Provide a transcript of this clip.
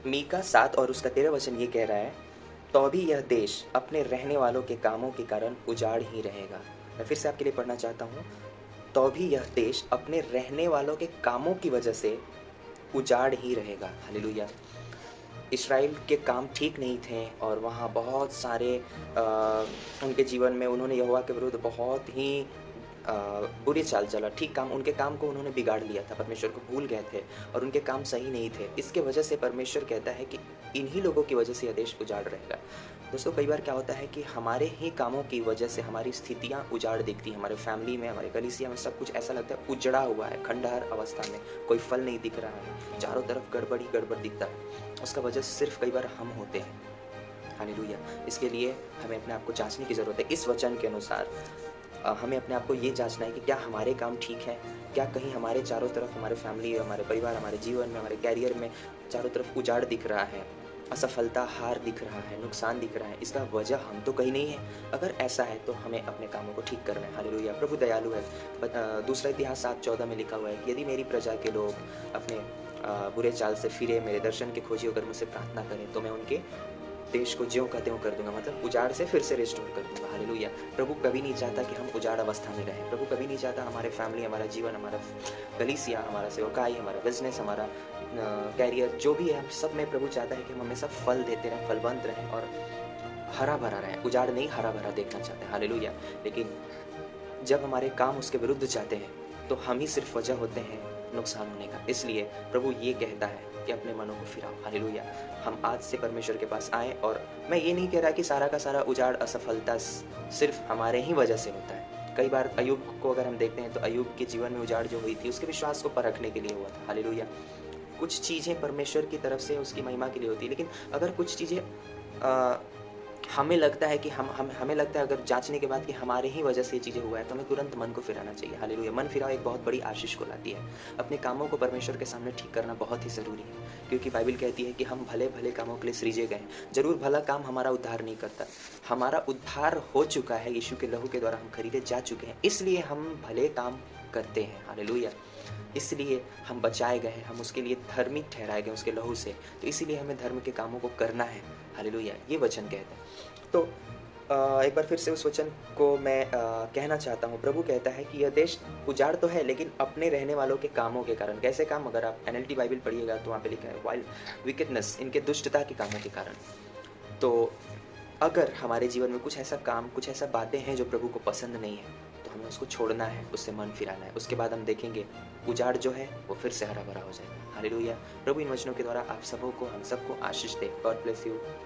मीका 7 और उसका 13 वचन ये कह रहा है, तो भी यह देश अपने रहने वालों के कामों के कारण उजाड़ ही रहेगा। मैं फिर से आपके लिए पढ़ना चाहता हूँ, तो भी यह देश अपने रहने वालों के कामों की वजह से उजाड़ ही रहेगा। हालेलुया! इस्राएल के काम ठीक नहीं थे और वहाँ बहुत सारे उनके जीवन में उन्होंने यहोवा के विरुद्ध बहुत ही अ, बुरी चाल चला। ठीक काम उनके काम को उन्होंने बिगाड़ लिया था, परमेश्वर को भूल गए थे और उनके काम सही नहीं थे। इसके वजह से परमेश्वर कहता है कि इन्हीं लोगों की वजह से यह देश उजाड़ रहेगा। दोस्तों, कई बार क्या होता है कि हमारे ही कामों की वजह से हमारी स्थितियाँ उजाड़ दिखती हैं। हमारे फैमिली में, हमारे कलीसिया में सब कुछ ऐसा लगता है उजड़ा हुआ है, खंडहर अवस्था में, कोई फल नहीं दिख रहा है, चारों तरफ गड़बड़ ही गड़बड़ दिखता है। उसका वजह सिर्फ़ कई बार हम होते हैं। हालेलुया! इसके लिए हमें अपने आप को जाँचने की ज़रूरत है। इस वचन के अनुसार हमें अपने आप को ये जाँचना है कि क्या हमारे काम ठीक हैं? क्या कहीं हमारे चारों तरफ हमारे फैमिली, हमारे परिवार, हमारे जीवन में, हमारे करियर में चारों तरफ उजाड़ दिख रहा है, असफलता, हार दिख रहा है, नुकसान दिख रहा है, इसका वजह हम तो कहीं नहीं है। अगर ऐसा है तो हमें अपने कामों को ठीक करना है। हालेलुया! प्रभु दयालु है। दूसरा इतिहास 7:14 में लिखा हुआ है कि यदि मेरी प्रजा के लोग अपने बुरे चाल से फिरे, मेरे दर्शन के खोजी होकर मुझसे प्रार्थना करें, तो मैं उनके देश को ज्यों का त्यों कर दूँगा, मतलब उजाड़ से फिर से रिस्टोर कर दूँगा। हालेलुया! प्रभु कभी नहीं चाहता कि हम उजाड़ अवस्था में रहें। प्रभु कभी नहीं चाहता हमारे फैमिली, हमारा जीवन, हमारा कलीसिया, हमारा सेवकाई, हमारा बिज़नेस, हमारा करियर जो भी है, हम सब में प्रभु चाहता है कि हम हमेशा फल देते रहें, फलवंत रहें और हरा-भरा रहें। उजाड़ नहीं, हरा-भरा देखना चाहते हैं। हालेलुया! लेकिन जब हमारे काम उसके विरुद्ध जाते हैं, तो हम ही सिर्फ़ वजह होते हैं नुकसान होने का। इसलिए प्रभु ये कहता है कि अपने मनों को फिराओ। हालेलुया! हम आज से परमेश्वर के पास आएँ और मैं ये नहीं कह रहा कि सारा का सारा उजाड़, असफलता सिर्फ़ हमारे ही वजह से होता है। कई बार अय्यूब को अगर हम देखते हैं, तो अय्यूब के जीवन में उजाड़ जो हुई थी, उसके विश्वास को परखने के लिए हुआ था। हालेलुया! कुछ चीज़ें परमेश्वर की तरफ से उसकी महिमा के लिए होती है, लेकिन अगर कुछ चीज़ें अ, हमें लगता है कि हमें लगता है अगर जाँचने के बाद कि हमारे ही वजह से ये चीज़ें हुआ है, तो हमें तुरंत मन को फिराना चाहिए। हालेलुया! मन फिराव एक बहुत बड़ी आशीष को लाती है। अपने कामों को परमेश्वर के सामने ठीक करना बहुत ही ज़रूरी है, क्योंकि बाइबल कहती है कि हम भले-भले कामों के लिए सृजे गए हैं। ज़रूर भला काम हमारा उद्धार नहीं करता। हमारा उद्धार हो चुका है, यीशु के लहू के द्वारा हम खरीदे जा चुके हैं, इसलिए हम भले काम करते हैं। हालेलुया! इसलिए हम बचाए गए हैं, हम उसके लिए धर्मी ठहराए गए उसके लहू से, तो इसीलिए हमें धर्म के कामों को करना है। हालेलुया! ये वचन कहता है। तो एक बार फिर से उस वचन को मैं कहना चाहता हूँ। प्रभु कहता है कि यह देश उजाड़ तो है, लेकिन अपने रहने वालों के कामों के कारण। कैसे काम? अगर आप एनएलटी बाइबल पढ़िएगा तो वहाँ पे लिखा है वाइल्ड विकेडनेस, इनके दुष्टता के कामों के कारण। तो अगर हमारे जीवन में कुछ ऐसा काम, कुछ ऐसा बातें हैं जो प्रभु को पसंद नहीं है, तो हमें उसको छोड़ना है, उससे मन फिराना है। उसके बाद हम देखेंगे उजाड़ जो है वो फिर से हरा-भरा हो जाएगा। हालेलुया! प्रभु इन वचनों के द्वारा आप सबों को, हम सबको आशीष दे। God bless you.